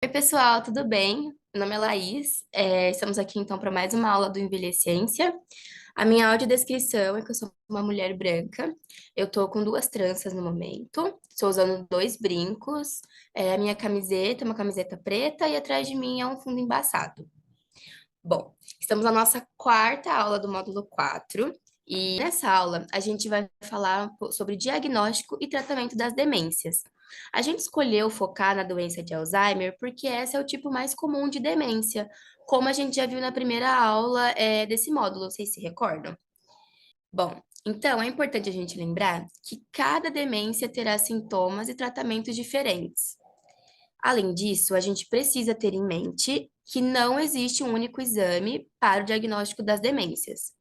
Oi, pessoal, tudo bem? Meu nome é Laís. Estamos aqui então para mais uma aula do Envelhecência. A minha audiodescrição é que eu sou uma mulher branca. Eu tô com duas tranças no momento. Estou usando dois brincos. A minha camiseta é uma camiseta preta e atrás de mim é um fundo embaçado. Bom, estamos na nossa quarta aula do módulo 4 e nessa aula a gente vai falar sobre diagnóstico e tratamento das demências. A gente escolheu focar na doença de Alzheimer porque esse é o tipo mais comum de demência, como a gente já viu na primeira aula, desse módulo, vocês se recordam? Bom, então é importante a gente lembrar que cada demência terá sintomas e tratamentos diferentes. Além disso, a gente precisa ter em mente que não existe um único exame para o diagnóstico das demências.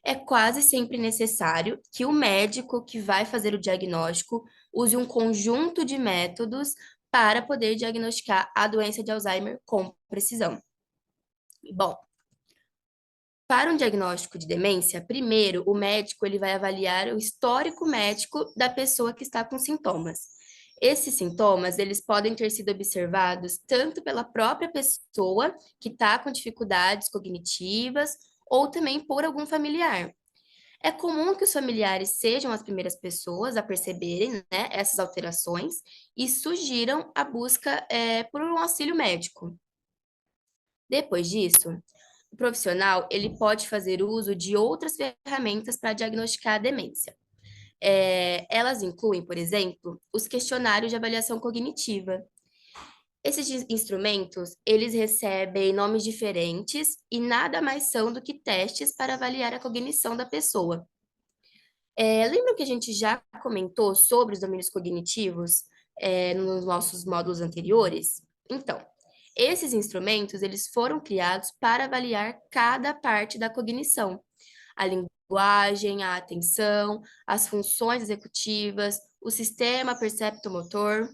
É quase sempre necessário que o médico que vai fazer o diagnóstico use um conjunto de métodos para poder diagnosticar a doença de Alzheimer com precisão. Bom, para um diagnóstico de demência, primeiro o médico ele vai avaliar o histórico médico da pessoa que está com sintomas. Esses sintomas, eles podem ter sido observados tanto pela própria pessoa que está com dificuldades cognitivas ou também por algum familiar. É comum que os familiares sejam as primeiras pessoas a perceberem, né, essas alterações e sugiram a busca, por um auxílio médico. Depois disso, o profissional ele pode fazer uso de outras ferramentas para diagnosticar a demência. Elas incluem, por exemplo, os questionários de avaliação cognitiva. Esses instrumentos, eles recebem nomes diferentes e nada mais são do que testes para avaliar a cognição da pessoa. Lembra que a gente já comentou sobre os domínios cognitivos, nos nossos módulos anteriores? Então, esses instrumentos, eles foram criados para avaliar cada parte da cognição, a linguagem, a atenção, as funções executivas, o sistema perceptomotor,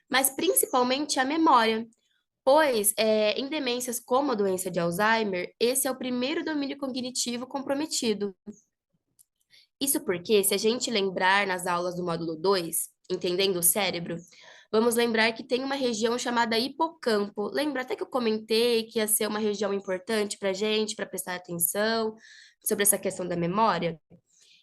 mas principalmente a memória, pois em demências como a doença de Alzheimer, esse é o primeiro domínio cognitivo comprometido. Isso porque, se a gente lembrar nas aulas do módulo 2, Entendendo o Cérebro, vamos lembrar que tem uma região chamada hipocampo. Lembra até que eu comentei que ia ser uma região importante para a gente, para prestar atenção sobre essa questão da memória?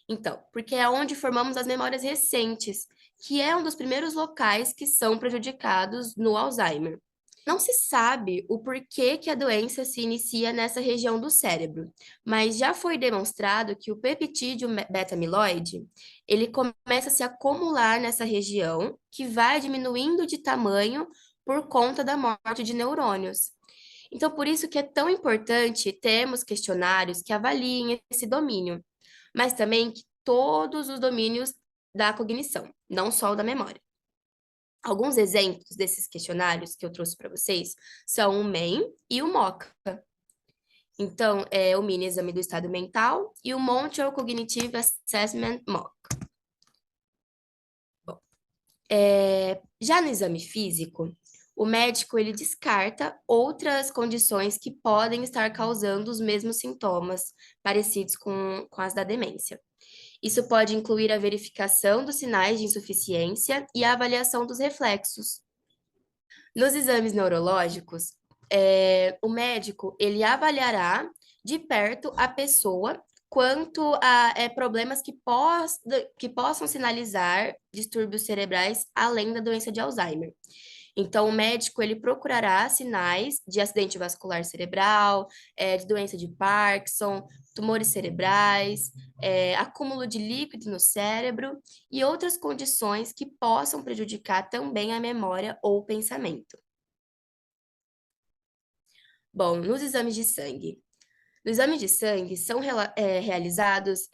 Então, porque é onde formamos as memórias recentes, que é um dos primeiros locais que são prejudicados no Alzheimer. Não se sabe o porquê que a doença se inicia nessa região do cérebro, mas já foi demonstrado que o peptídeo beta-amiloide, ele começa a se acumular nessa região, que vai diminuindo de tamanho por conta da morte de neurônios. Então, por isso que é tão importante termos questionários que avaliem esse domínio, mas também que todos os domínios da cognição, não só o da memória. Alguns exemplos desses questionários que eu trouxe para vocês são o MEM e o MOCA. Então, é o Mini Exame do Estado Mental e o Montreal Cognitive Assessment MOC. Bom, já no exame físico, o médico ele descarta outras condições que podem estar causando os mesmos sintomas parecidos com as da demência. Isso pode incluir a verificação dos sinais de insuficiência e a avaliação dos reflexos. Nos exames neurológicos, o médico ele avaliará de perto a pessoa quanto a problemas que possam sinalizar distúrbios cerebrais além da doença de Alzheimer. Então, o médico ele procurará sinais de acidente vascular cerebral, de doença de Parkinson, tumores cerebrais, acúmulo de líquido no cérebro e outras condições que possam prejudicar também a memória ou o pensamento. Bom, nos exames de sangue. No exame de sangue são realizados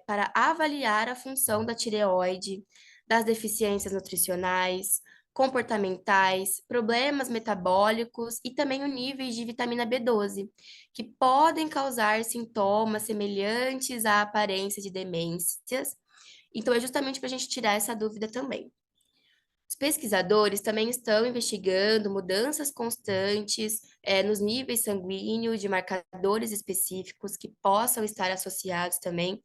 para avaliar a função da tireoide, das deficiências nutricionais, comportamentais, problemas metabólicos e também o nível de vitamina B12, que podem causar sintomas semelhantes à aparência de demências. Então, é justamente para a gente tirar essa dúvida também. Os pesquisadores também estão investigando mudanças constantes, nos níveis sanguíneos de marcadores específicos que possam estar associados também,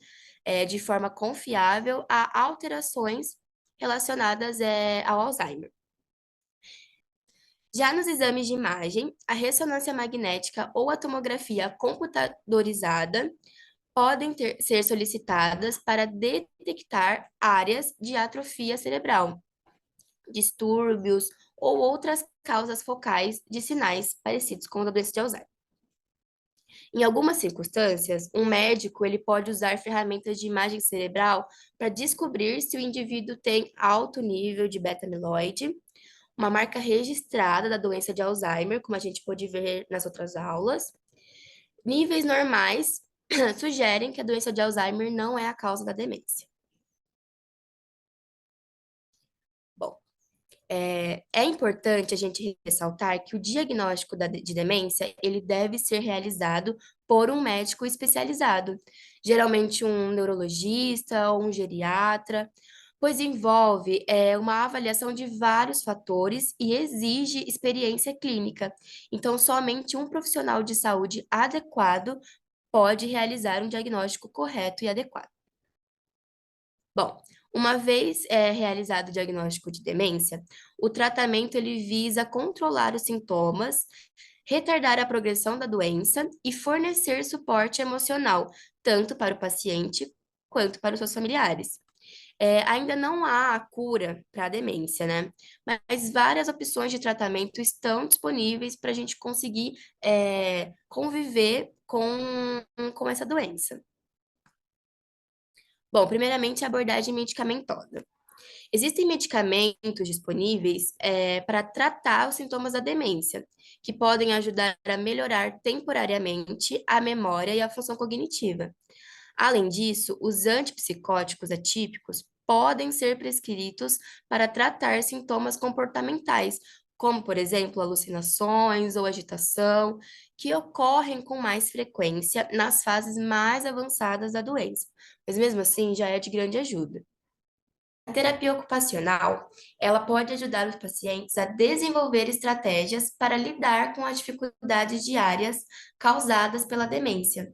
de forma confiável a alterações relacionadas, ao Alzheimer. Já nos exames de imagem, a ressonância magnética ou a tomografia computadorizada podem ser solicitadas para detectar áreas de atrofia cerebral, distúrbios ou outras causas focais de sinais parecidos com a doença de Alzheimer. Em algumas circunstâncias, um médico ele pode usar ferramentas de imagem cerebral para descobrir se o indivíduo tem alto nível de beta-amiloide, uma marca registrada da doença de Alzheimer, como a gente pôde ver nas outras aulas. Níveis normais sugerem que a doença de Alzheimer não é a causa da demência. Bom, é importante a gente ressaltar que o diagnóstico de demência, ele deve ser realizado por um médico especializado, geralmente um neurologista ou um geriatra, pois envolve uma avaliação de vários fatores e exige experiência clínica. Então, somente um profissional de saúde adequado pode realizar um diagnóstico correto e adequado. Bom, uma vez realizado o diagnóstico de demência, o tratamento ele visa controlar os sintomas, retardar a progressão da doença e fornecer suporte emocional, tanto para o paciente quanto para os seus familiares. Ainda não há a cura para a demência, né? Mas várias opções de tratamento estão disponíveis para a gente conseguir conviver com essa doença. Bom, primeiramente, a abordagem medicamentosa. Existem medicamentos disponíveis para tratar os sintomas da demência, que podem ajudar a melhorar temporariamente a memória e a função cognitiva. Além disso, os antipsicóticos atípicos podem ser prescritos para tratar sintomas comportamentais, como, por exemplo, alucinações ou agitação, que ocorrem com mais frequência nas fases mais avançadas da doença, mas mesmo assim já é de grande ajuda. A terapia ocupacional, ela pode ajudar os pacientes a desenvolver estratégias para lidar com as dificuldades diárias causadas pela demência,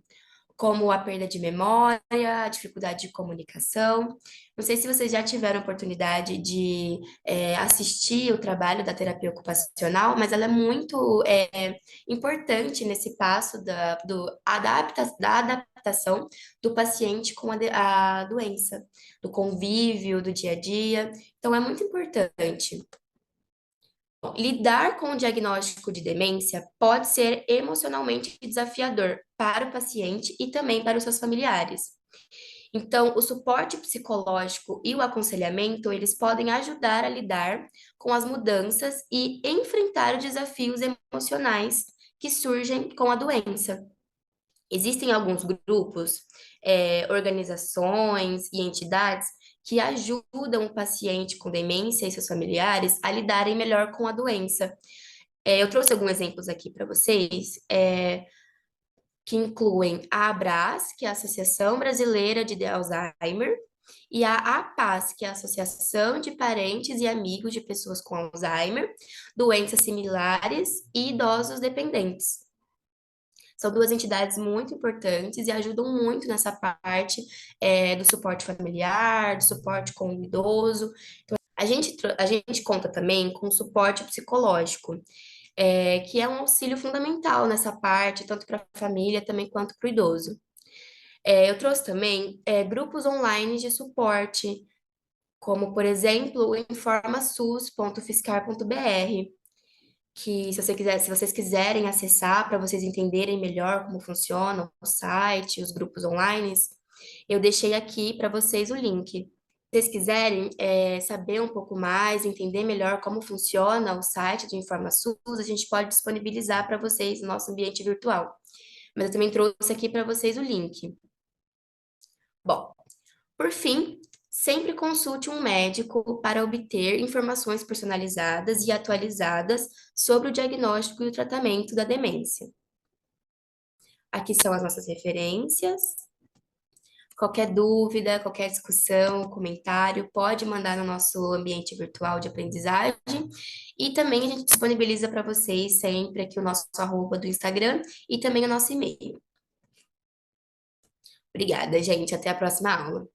como a perda de memória, a dificuldade de comunicação. Não sei se vocês já tiveram oportunidade de assistir o trabalho da terapia ocupacional, mas ela é muito importante nesse passo da adaptação do paciente com a doença, do convívio, do dia a dia. Então, é muito importante. Lidar com o diagnóstico de demência pode ser emocionalmente desafiador para o paciente e também para os seus familiares. Então, o suporte psicológico e o aconselhamento, eles podem ajudar a lidar com as mudanças e enfrentar os desafios emocionais que surgem com a doença. Existem alguns grupos, organizações e entidades que ajudam o paciente com demência e seus familiares a lidarem melhor com a doença. Eu trouxe alguns exemplos aqui para vocês, que incluem a ABRAS, que é a Associação Brasileira de Alzheimer, e a APAS, que é a Associação de Parentes e Amigos de Pessoas com Alzheimer, Doenças Similares e Idosos Dependentes. São duas entidades muito importantes e ajudam muito nessa parte do suporte familiar, do suporte com o idoso. Então, a gente conta também com suporte psicológico, que é um auxílio fundamental nessa parte, tanto para a família também quanto para o idoso. Eu trouxe também grupos online de suporte, como, por exemplo, o informasus.fiscar.br, que se vocês quiserem acessar para vocês entenderem melhor como funciona o site, os grupos online, eu deixei aqui para vocês o link. Se vocês quiserem saber um pouco mais, entender melhor como funciona o site do InformaSUS, a gente pode disponibilizar para vocês no nosso ambiente virtual. Mas eu também trouxe aqui para vocês o link. Bom, por fim, sempre consulte um médico para obter informações personalizadas e atualizadas sobre o diagnóstico e o tratamento da demência. Aqui são as nossas referências. Qualquer dúvida, qualquer discussão, comentário, pode mandar no nosso ambiente virtual de aprendizagem. E também a gente disponibiliza para vocês sempre aqui o nosso arroba do Instagram e também o nosso e-mail. Obrigada, gente. Até a próxima aula.